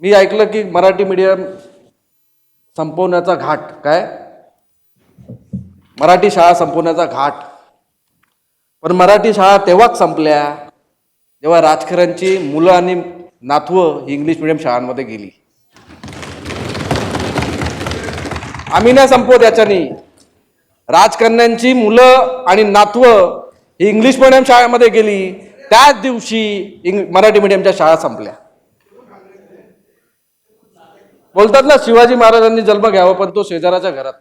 मी ऐकलं की मराठी मीडियम संपवण्याचा घाट, काय मराठी शाळा संपवण्याचा घाट. पण मराठी शाळा तेव्हाच संपल्या जेव्हा राजकारण्यांची मुलं आणि नातवं ही इंग्लिश मीडियम शाळांमध्ये गेली. आम्ही नाही संपवत याच्यानी. राजकारण्यांची मुलं आणि नातवं ही इंग्लिश मीडियम शाळेमध्ये गेली, त्याच दिवशी मराठी मीडियमच्या शाळा संपल्या. बोलतात ना, शिवाजी महाराजांनी जन्म घ्यावा पण तो शेजाराच्या घरात.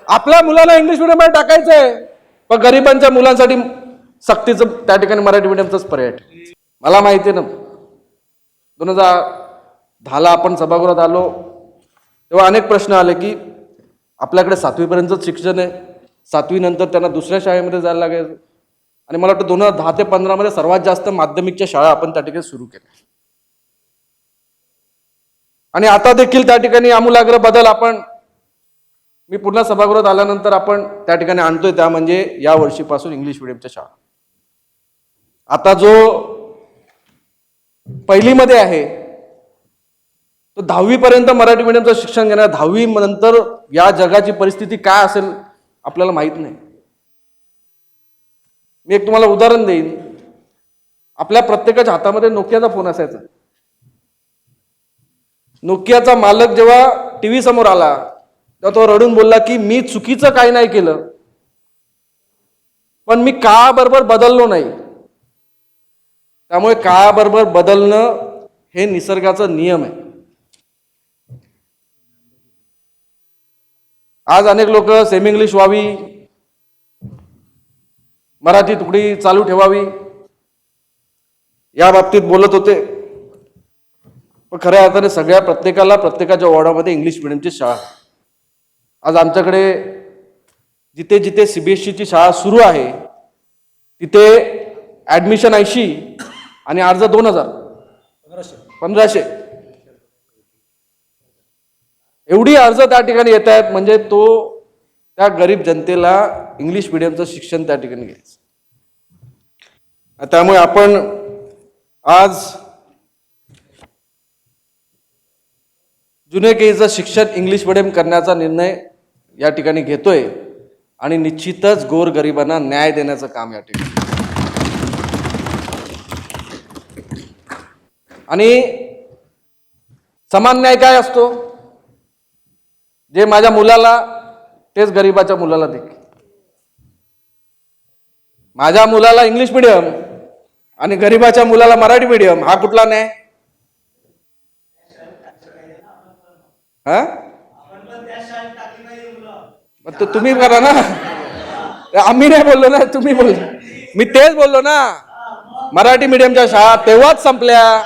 आपल्या मुलाला इंग्लिश मीडियम मध्ये टाकायचंय, पण गरिबांच्या मुलांसाठी सक्तीचं त्या ठिकाणी मराठी मीडियमचाच पर्याय. मला माहिती ना, 2010 आपण सभागृहात आलो तेव्हा अनेक प्रश्न आले की आपल्याकडे 7वी पर्यंतच शिक्षण आहे, 7वी नंतर त्यांना दुसऱ्या शाळेमध्ये जायला लागेल. आणि मला वाटतं 2010 ते 2015 मध्ये सर्वात जास्त माध्यमिकच्या शाळा आपण त्या ठिकाणी सुरू केल्या. आणि आता देखील त्या ठिकाणी आमूलाग्र बदल आपण, मी पुन्हा सभागृहात आल्यानंतर आपण त्या ठिकाणी आणतोय, त्या म्हणजे या वर्षीपासून इंग्लिश मीडियमच्या शाळा. आता जो पहिलीमध्ये आहे तो 10वी पर्यंत मराठी मीडियमचं शिक्षण घेणार. 10वी नंतर या जगाची परिस्थिती काय असेल आपल्याला माहित नाही. मी एक तुम्हाला उदाहरण देईन. आपल्या प्रत्येकाच्या हातामध्ये नोकियाचा फोन असायचा. नोकियाचा मालक जेव्हा टीव्ही समोर आला तेव्हा तो रडून बोलला की मी चुकीचं काही नाही केलं, पण मी काळाबरोबर बदललो नाही. त्यामुळे काळाबरोबर बदलणं हे निसर्गाचा नियम आहे. आज अनेक लोक सेमी इंग्लिश व्हावी, मराठी तुकडी चालू ठेवावी या बाबतीत बोलत होते. पण खऱ्या अर्थाने सगळ्या प्रत्येकाला प्रत्येकाच्या वॉर्डामध्ये इंग्लिश मीडियमची शाळा. आज आमच्याकडे जिथे जिथे सीबीएसईची शाळा सुरू आहे तिथे ऍडमिशन 80 आणि अर्ज 2000 1500 एवढी अर्ज त्या ठिकाणी येत आहेत. म्हणजे तो त्या गरीब जनतेला इंग्लिश मीडियमचं शिक्षण त्या ठिकाणी घ्यायचं. त्यामुळे आपण आज जुने केचं शिक्षण इंग्लिश मीडियम करण्याचा निर्णय या ठिकाणी घेतोय आणि निश्चितच गोरगरिबांना न्याय देण्याचं काम या ठिकाणी. आणि समान न्याय काय असतो? जे माझ्या मुलाला तेच गरीबाच्या मुलाला देखील. माझ्या मुलाला इंग्लिश मीडियम आणि गरीबाच्या मुलाला मराठी मीडियम, हा कुठला न्याय? हा, तुम्ही करा ना. आम्ही नाही बोललो ना, तुम्ही बोल. मी तेच बोललो ना, मराठी मीडियमच्या शाळा तेव्हाच संपल्या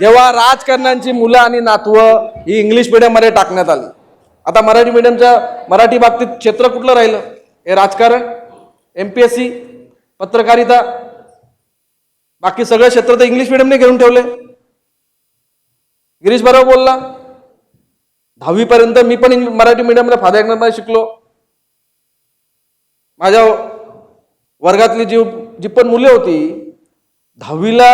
जेव्हा राजकारण्यांची मुलं आणि नातवं ही इंग्लिश मीडियम मध्ये टाकण्यात आली. आता मराठी मीडियमच्या मराठी बाबतीत क्षेत्र कुठलं राहिलं? हे राजकारण, MPSC, पत्रकारिता, बाकी सगळे क्षेत्र तर इंग्लिश मीडियमने घेऊन ठेवले. गिरीश बरोबर बोलला. 10वी पर्यंत मी पण मराठी मीडियमला फाद्यामध्ये शिकलो. माझ्या वर्गातली जी पण मुले होती 10वीला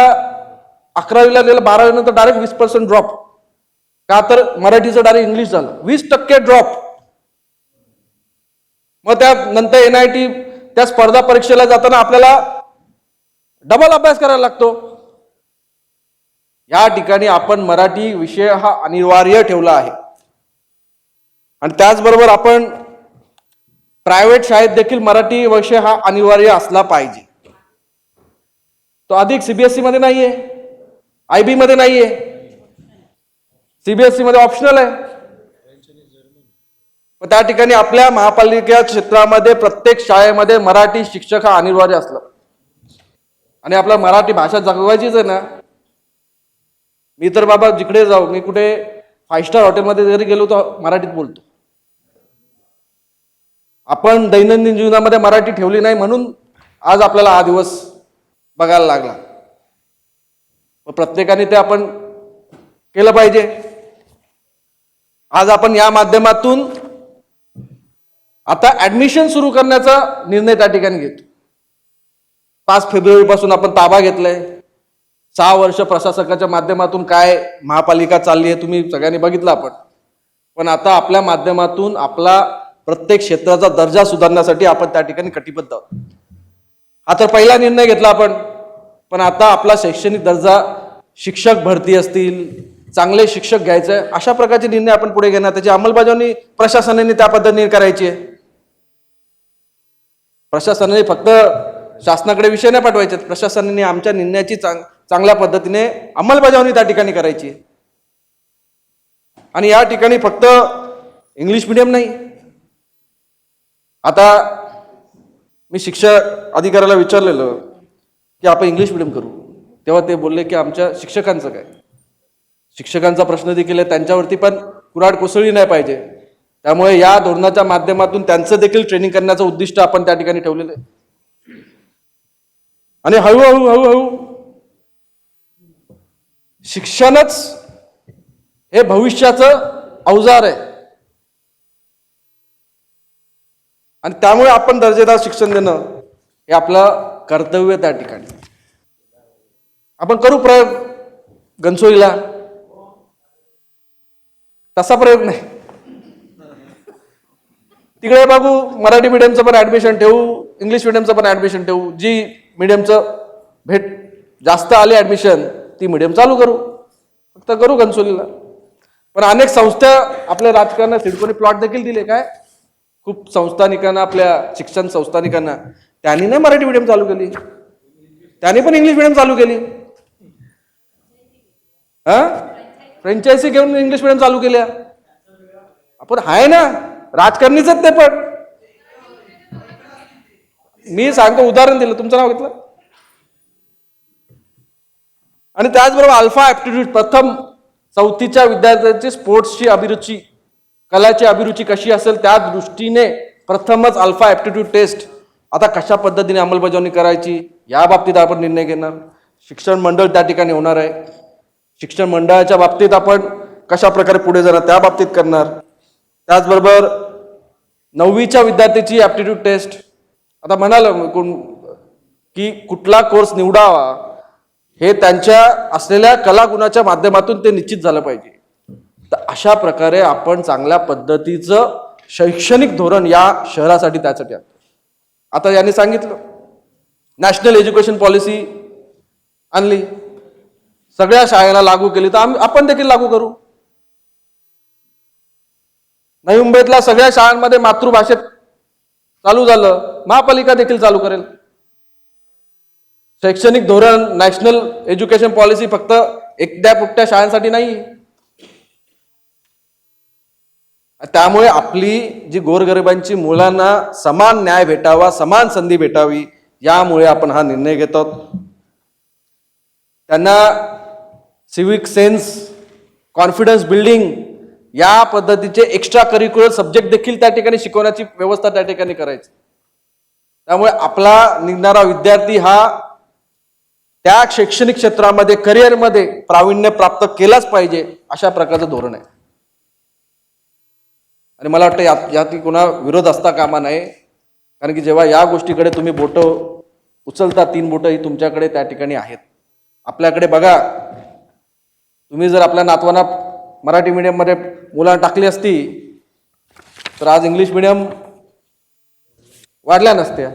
11वीला गेलं, 12वी नंतर डायरेक्ट 20% ड्रॉप. का तर मराठीचं डायरेक्ट इंग्लिश झालं, 20% ड्रॉप. मग त्यानंतर NIT त्या स्पर्धा परीक्षेला जाताना आपल्याला डबल अभ्यास करायला लागतो. या ठिकाणी आपण मराठी विषय हा अनिवार्य ठेवला आहे. आणि त्याचबरोबर आपण प्रायव्हेट शाळेत देखील मराठी विषय हा अनिवार्य असला पाहिजे. तो अधिक CBSE मध्ये नाहीये, IB मध्ये नाहीये, CBSE मध्ये ऑप्शनल आहे. त्या ठिकाणी आपल्या महापालिका क्षेत्रामध्ये प्रत्येक शाळेमध्ये मराठी शिक्षक हा अनिवार्य असला. आणि आपला मराठी भाषा जगवायचीच आहे ना. मी तर बाबा जिकडे जाऊ, मी कुठे 5 स्टार हॉटेलमध्ये जरी गेलो तर मराठीत बोलतो. आपण दैनंदिन जीवनामध्ये मराठी ठेवली नाही म्हणून आज आपल्याला हा दिवस बघायला लागला. प्रत्येकाने ते आपण केलं पाहिजे. आज आपण या माध्यमातून आता ऍडमिशन सुरू करण्याचा निर्णय त्या ठिकाणी घेतो. 5 फेब्रुवारी पासून आपण ताबा घेतलाय. 6 वर्ष प्रशासकाच्या माध्यमातून काय महापालिका चालली आहे तुम्ही सगळ्यांनी बघितलं आपण. पण आता आपल्या माध्यमातून आपला प्रत्येक क्षेत्राचा दर्जा सुधारण्यासाठी आपण त्या ठिकाणी कटिबद्ध आहोत. हा तर पहिला निर्णय घेतला आपण. पण आता आपला शैक्षणिक दर्जा, शिक्षक भरती असतील, चांगले शिक्षक घ्यायचे, अशा प्रकारचे निर्णय आपण पुढे घेणार. त्याची अंमलबजावणी प्रशासनाने त्या पद्धतीने करायची आहे. प्रशासनाने फक्त शासनाकडे विषय नाही पाठवायचे, प्रशासनाने आमच्या निर्णयाची चांगल्या पद्धतीने अंमलबजावणी त्या ठिकाणी करायची आहे. आणि या ठिकाणी फक्त इंग्लिश मिडियम नाही. आता मी शिक्षा अधिकाऱ्याला विचारलेलं की आपण इंग्लिश मिडियम करू, तेव्हा ते बोलले की आमच्या शिक्षकांचं काय. शिक्षकांचा प्रश्न देखील आहे, त्यांच्यावरती पण कुऱ्हाड कोसळली नाही पाहिजे. त्यामुळे या धोरणाच्या माध्यमातून त्यांचं देखील ट्रेनिंग करण्याचं उद्दिष्ट आपण त्या ठिकाणी ठेवलेलं आहे. आणि हळूहळू शिक्षणच हे भविष्याचं अवजार आहे. आणि त्यामुळे आपण दर्जेदार शिक्षण देणं हे आपलं कर्तव्य त्या ठिकाणी. आपण करू प्रयोग घनसोलीला, तसा प्रयोग नाही. तिकडे बघू, मराठी मीडियमचं पण ऍडमिशन ठेवू, इंग्लिश मिडियमचं पण ऍडमिशन ठेवू. जी मीडियमचं भेट जास्त आले ऍडमिशन ती मीडियम चालू करू, फक्त करू घनसोलीला. पण अनेक संस्था आपल्या राजकारणात सिडकोने प्लॉट देखील दिले. काय खूप संस्थानिकांना, आपल्या शिक्षण संस्थानिकांना, त्यांनी नाही मराठी मीडियम चालू केली, त्यांनी पण इंग्लिश मिडियम चालू केली. फ्रँचायझी घेऊन इंग्लिश मिडियम चालू केल्या. आपण आहे ना राजकारणीच ते. पण मी सांगतो, उदाहरण दिलं, तुमचं नाव घेतलं. आणि त्याचबरोबर अल्फा ऍप्टिट्यूड, प्रथम 4थीच्या विद्यार्थ्यांची स्पोर्ट्सची अभिरुची, कलाची अभिरुची कशी असेल त्या दृष्टीने प्रथमच अल्फा ऍप्टिट्यूड टेस्ट आता कशा पद्धतीने अंमलबजावणी करायची या बाबतीत आपण निर्णय घेणार. शिक्षण मंडळ त्या ठिकाणी होणार आहे. शिक्षण मंडळाच्या बाबतीत आपण कशा प्रकारे पुढे जाणार त्या बाबतीत करणार. त्याचबरोबर 9वीच्या विद्यार्थ्याची ऍप्टिट्यूड टेस्ट. आता म्हणाल की कुठला कोर्स निवडावा हे त्यांच्या असलेल्या कलागुणाच्या माध्यमातून ते निश्चित झालं पाहिजे. तर अशा प्रकारे आपण चांगल्या पद्धतीचं शैक्षणिक धोरण या शहरासाठी त्यासाठी आणतो. आता यांनी सांगितलं नॅशनल एज्युकेशन पॉलिसी आणली, सगळ्या शाळेला लागू केली, तर आपण देखील लागू करू. नवी मुंबईतल्या सगळ्या शाळांमध्ये मातृभाषेत चालू झालं, महापालिका देखील चालू करेल. शैक्षणिक धोरण, नॅशनल एज्युकेशन पॉलिसी फक्त एकट्या पुट्या शाळांसाठी नाही. त्यामुळे आपली जी गोरगरिबांची मुलांना समान न्याय भेटावा, समान संधी भेटावी, यामुळे आपण हा निर्णय घेतो. त्यांना सिविक सेन्स, कॉन्फिडन्स बिल्डिंग या पद्धतीचे एक्स्ट्रा करिक्युलर सब्जेक्ट देखील त्या ठिकाणी शिकवण्याची व्यवस्था त्या ठिकाणी करायची. त्यामुळे आपला निघणारा विद्यार्थी हा त्या शैक्षणिक क्षेत्रामध्ये, करिअरमध्ये प्रावीण्य प्राप्त केलाच पाहिजे, अशा प्रकारचं धोरण आहे. आणि मला वाटतं यात कोणा विरोध असता कामा नये. कारण की जेव्हा या गोष्टीकडे तुम्ही बोटं उचलता, 3 बोटं ही तुमच्याकडे त्या ठिकाणी आहेत. आपल्याकडे बघा, तुम्ही जर आपल्या नातवांना मराठी मीडियममध्ये मुलांना टाकली असती तर आज इंग्लिश मिडियम वाढल्या नसत्या.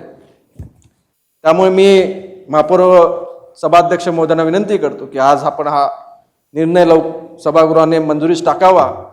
त्यामुळे मी महापौर सभाध्यक्ष महोदयांना विनंती करतो की आज आपण हा निर्णय सभागृहाने मंजुरीस टाकावा.